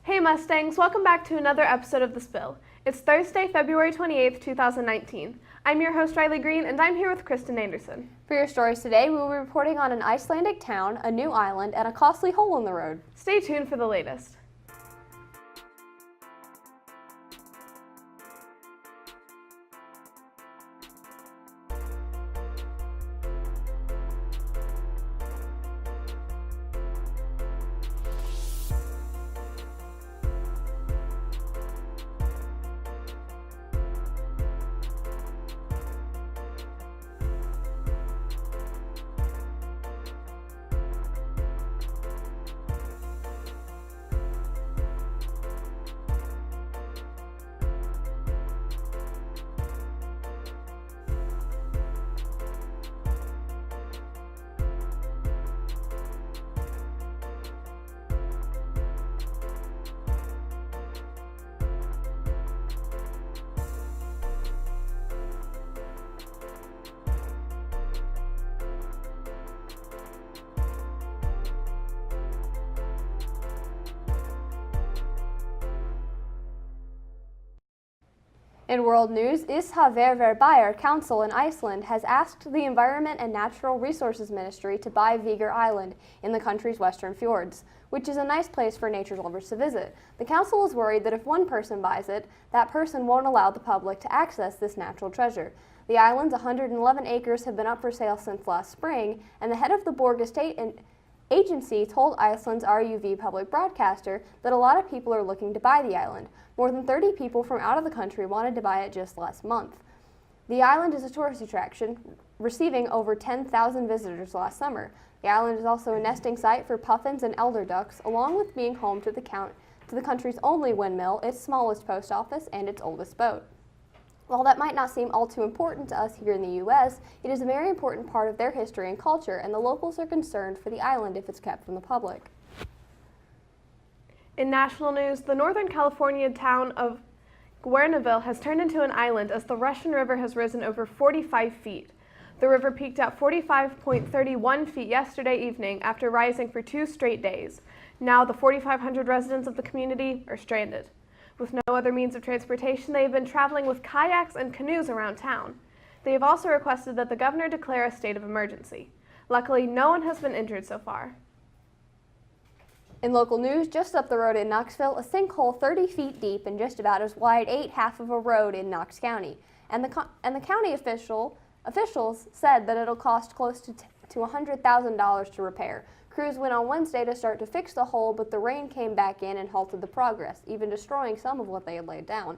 Hey Mustangs, welcome back to another episode of The Spill. It's Thursday, February 28th, 2019. I'm your host, Riley Green, and I'm here with Kristen Anderson. For your stories today, we will be reporting on an Icelandic town, a new island, and a costly hole in the road. Stay tuned for the latest. In world news, Ísafjarðarbær Council in Iceland has asked the Environment and Natural Resources Ministry to buy Víkur Island in the country's western fjords, which is a nice place for nature lovers to visit. The council is worried that if one person buys it, that person won't allow the public to access this natural treasure. The island's 111 acres have been up for sale since last spring, and the head of the Borg Estate Agency told Iceland's RUV public broadcaster that a lot of people are looking to buy the island. More than 30 people from out of the country wanted to buy it just last month. The island is a tourist attraction, receiving over 10,000 visitors last summer. The island is also a nesting site for puffins and elder ducks, along with being home to the country's only windmill, its smallest post office, and its oldest boat. While that might not seem all too important to us here in the U.S., it is a very important part of their history and culture, and the locals are concerned for the island if it's kept from the public. In national news, the Northern California town of Guerneville has turned into an island as the Russian River has risen over 45 feet. The river peaked at 45.31 feet yesterday evening after rising for 2 straight days. Now the 4,500 residents of the community are stranded. With no other means of transportation, they have been traveling with kayaks and canoes around town. They have also requested that the governor declare a state of emergency. Luckily, no one has been injured so far. In local news, just up the road in Knoxville, a sinkhole 30 feet deep and just about as wide ate half of a road in Knox County. And the county officials said that it'll cost close to $100,000 to repair. Crews went on Wednesday to start to fix the hole, but the rain came back in and halted the progress, even destroying some of what they had laid down.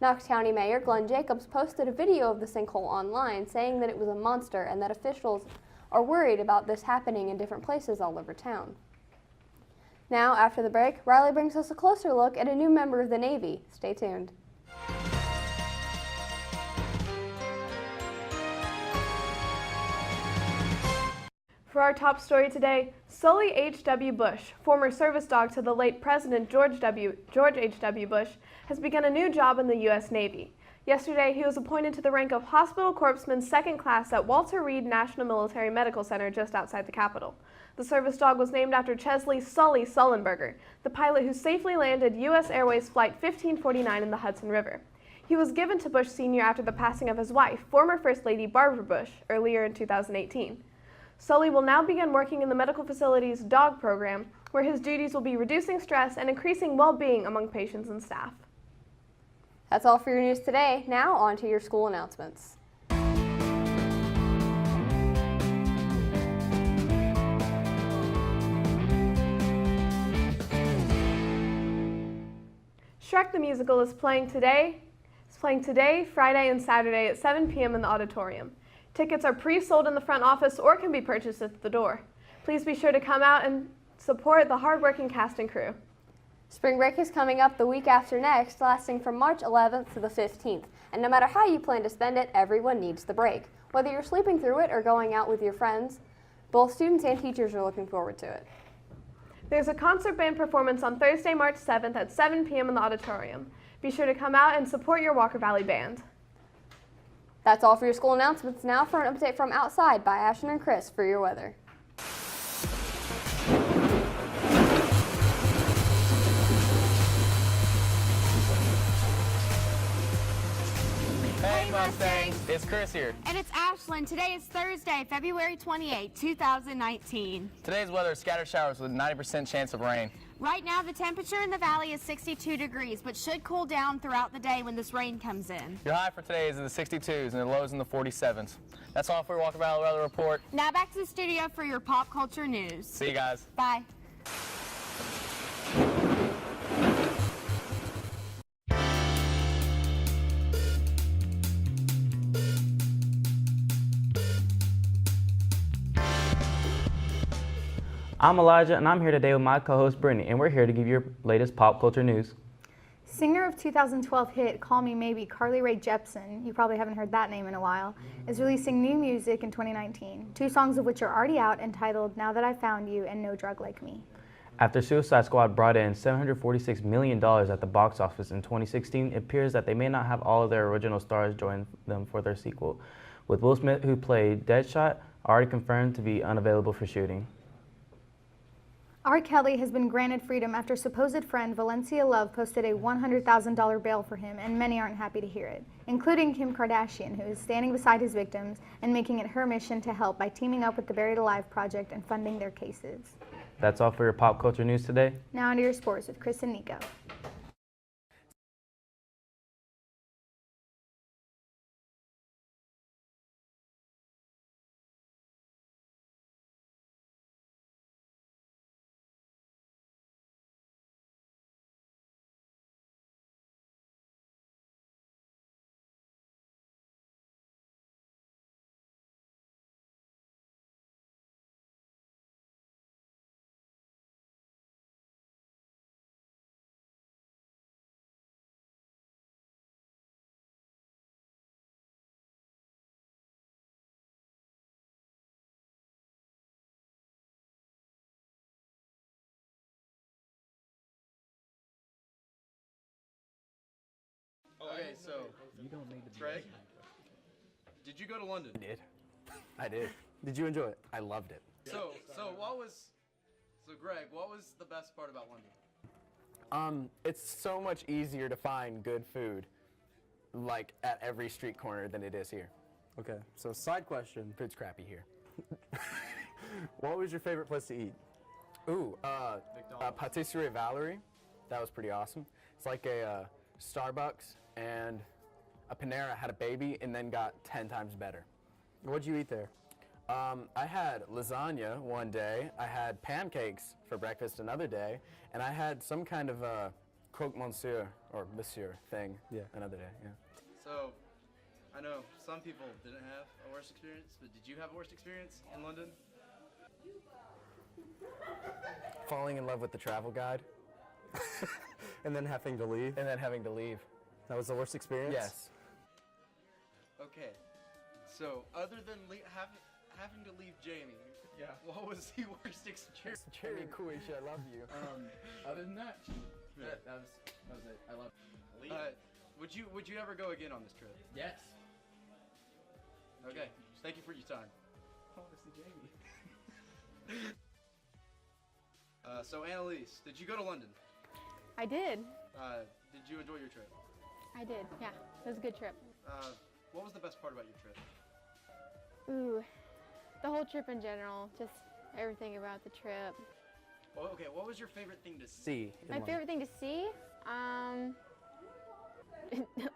Knox County Mayor Glenn Jacobs posted a video of the sinkhole online, saying that it was a monster and that officials are worried about this happening in different places all over town. Now, after the break, Riley brings us a closer look at a new member of the Navy. Stay tuned. For our top story today, Sully H.W. Bush, former service dog to the late President George H.W. Bush, has begun a new job in the U.S. Navy. Yesterday, he was appointed to the rank of Hospital Corpsman Second Class at Walter Reed National Military Medical Center just outside the Capitol. The service dog was named after Chesley Sully Sullenberger, the pilot who safely landed U.S. Airways Flight 1549 in the Hudson River. He was given to Bush Sr. after the passing of his wife, former First Lady Barbara Bush, earlier in 2018. Sully will now begin working in the medical facility's dog program, where his duties will be reducing stress and increasing well-being among patients and staff. That's all for your news today. Now on to your school announcements. Shrek the Musical is playing today, Friday, and Saturday at 7 p.m. in the auditorium. Tickets are pre-sold in the front office or can be purchased at the door. Please be sure to come out and support the hard-working cast and crew. Spring break is coming up the week after next, lasting from March 11th to the 15th. And no matter how you plan to spend it, everyone needs the break. Whether you're sleeping through it or going out with your friends, both students and teachers are looking forward to it. There's a concert band performance on Thursday, March 7th at 7 p.m. in the auditorium. Be sure to come out and support your Walker Valley Band. That's all for your school announcements. Now for an update from outside by Ashton and Chris for your weather. Mustangs! It's Chris here. And it's Ashlyn. Today is Thursday, February 28, 2019. Today's weather is scattered showers with 90% chance of rain. Right now, the temperature in the valley is 62 degrees, but should cool down throughout the day when this rain comes in. Your high for today is in the 62s and the lows in the 47s. That's all for your Walker Valley Weather Report. Now back to the studio for your pop culture news. See you guys. Bye. I'm Elijah, and I'm here today with my co-host Brittany, and we're here to give you your latest pop culture news. Singer of 2012 hit Call Me Maybe, Carly Rae Jepsen, you probably haven't heard that name in a while, is releasing new music in 2019, 2 songs of which are already out, entitled Now That I Found You and No Drug Like Me. After Suicide Squad brought in $746 million at the box office in 2016, it appears that they may not have all of their original stars join them for their sequel, with Will Smith, who played Deadshot, already confirmed to be unavailable for shooting. R. Kelly has been granted freedom after supposed friend Valencia Love posted a $100,000 bail for him, and many aren't happy to hear it, including Kim Kardashian, who is standing beside his victims and making it her mission to help by teaming up with the Buried Alive Project and funding their cases. That's all for your pop culture news today. Now onto your sports with Chris and Nico. Okay, so Greg, did you go to London? I did. Did you enjoy it? I loved it. So Greg, what was the best part about London? It's so much easier to find good food, like at every street corner, than it is here. Okay, so side question. Food's crappy here. What was your favorite place to eat? Ooh, Patisserie Valerie. That was pretty awesome. It's like a Starbucks, and a Panera had a baby and then got 10 times better. What'd you eat there? I had lasagna one day, I had pancakes for breakfast another day, and I had some kind of croque monsieur or monsieur thing another day. Yeah. So, I know some people didn't have a worse experience, but did you have a worse experience in London? Falling in love with the travel guide. And then having to leave? And then having to leave. That was the worst experience? Yes. Okay, so other than having to leave Jamie, what was the worst experience? Jerry Kuish, I love you. Other than that, that was it. I love it. Would you ever go again on this trip? Yes. Okay, thank you for your time. I want to see Jamie. So Annalise, did you go to London? I did. Did you enjoy your trip? I did, yeah. It was a good trip. What was the best part about your trip? Ooh, the whole trip in general, just everything about the trip. Well, okay, what was your favorite thing to see? My favorite thing to see?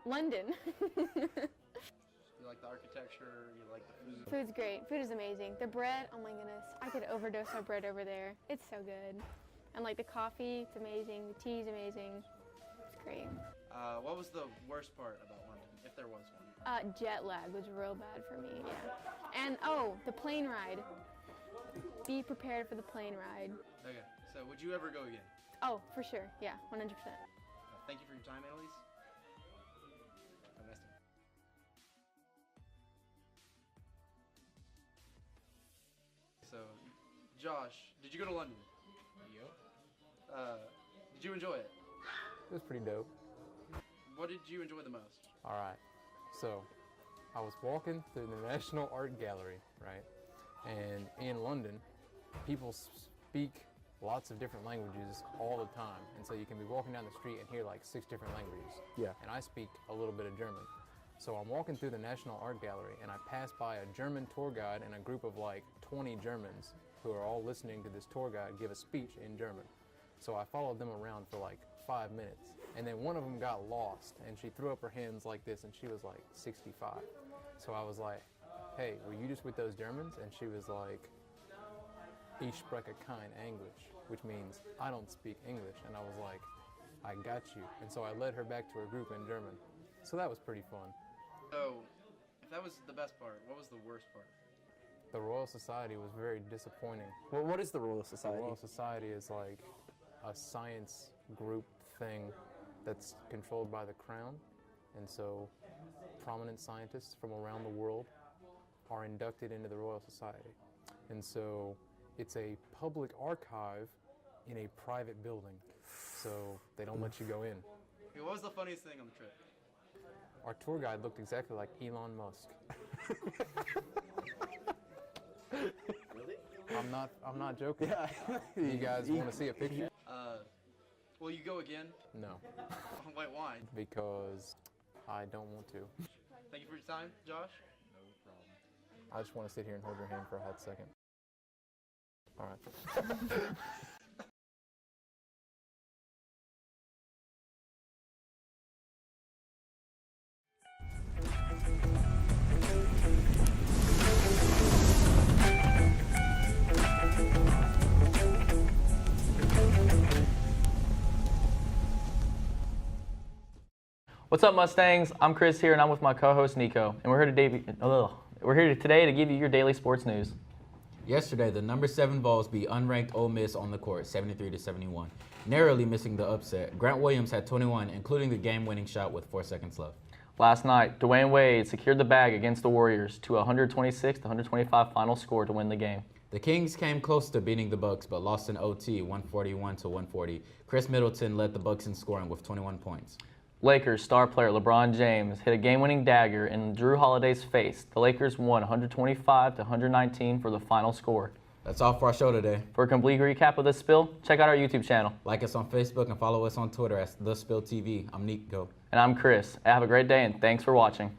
London. You like the architecture, you like the food? Food's great. Food is amazing. The bread, oh my goodness. I could overdose my bread over there. It's so good. And like the coffee, it's amazing. The tea's amazing. It's great. What was the worst part about London, if there was one? Jet lag was real bad for me, yeah. And oh, the plane ride. Be prepared for the plane ride. Okay, so would you ever go again? Oh, for sure, yeah, 100%. Thank you for your time, Annalise. Have a nice day. So, Josh, did you go to London? Did you enjoy it? It was pretty dope. What did you enjoy the most? All right. So, I was walking through the National Art Gallery, right? And in London, people speak lots of different languages all the time. And so you can be walking down the street and hear like 6 different languages. Yeah. And I speak a little bit of German. So I'm walking through the National Art Gallery and I pass by a German tour guide and a group of like 20 Germans who are all listening to this tour guide give a speech in German. So I followed them around for like 5 minutes, and then one of them got lost and she threw up her hands like this and she was like 65. So I was like, hey, were you just with those Germans? And she was like, ich spreche kein Englisch, which means I don't speak English. And I was like, I got you. And so I led her back to her group in German. So that was pretty fun. So, if that was the best part, what was the worst part? The Royal Society was very disappointing. Well, what is the Royal Society? The Royal Society is like a science group thing that's controlled by the Crown. And so prominent scientists from around the world are inducted into the Royal Society. And so it's a public archive in a private building. So they don't let you go in. Okay, what was the funniest thing on the trip? Our tour guide looked exactly like Elon Musk. Really? I'm not joking. Yeah. You guys want to see a picture? Will you go again? No, Wait, why? because I don't want to. Thank you for your time, Josh. I just want to sit here and hold your hand for a hot second. All right. What's up, Mustangs? I'm Chris here, and I'm with my co-host Nico, and we're here today to give you your daily sports news. Yesterday, the number 7 Vols beat unranked Ole Miss on the court, 73-71, narrowly missing the upset. Grant Williams had 21, including the game-winning shot with 4 seconds left. Last night, Dwayne Wade secured the bag against the Warriors to a 126-125 final score to win the game. The Kings came close to beating the Bucks, but lost in OT, 141-140. Chris Middleton led the Bucks in scoring with 21 points. Lakers star player LeBron James hit a game-winning dagger in Drew Holiday's face. The Lakers won 125-119 for the final score. That's all for our show today. For a complete recap of this spill, check out our YouTube channel. Like us on Facebook and follow us on Twitter at The Spill TV. I'm Nico. And I'm Chris. Have a great day, and thanks for watching.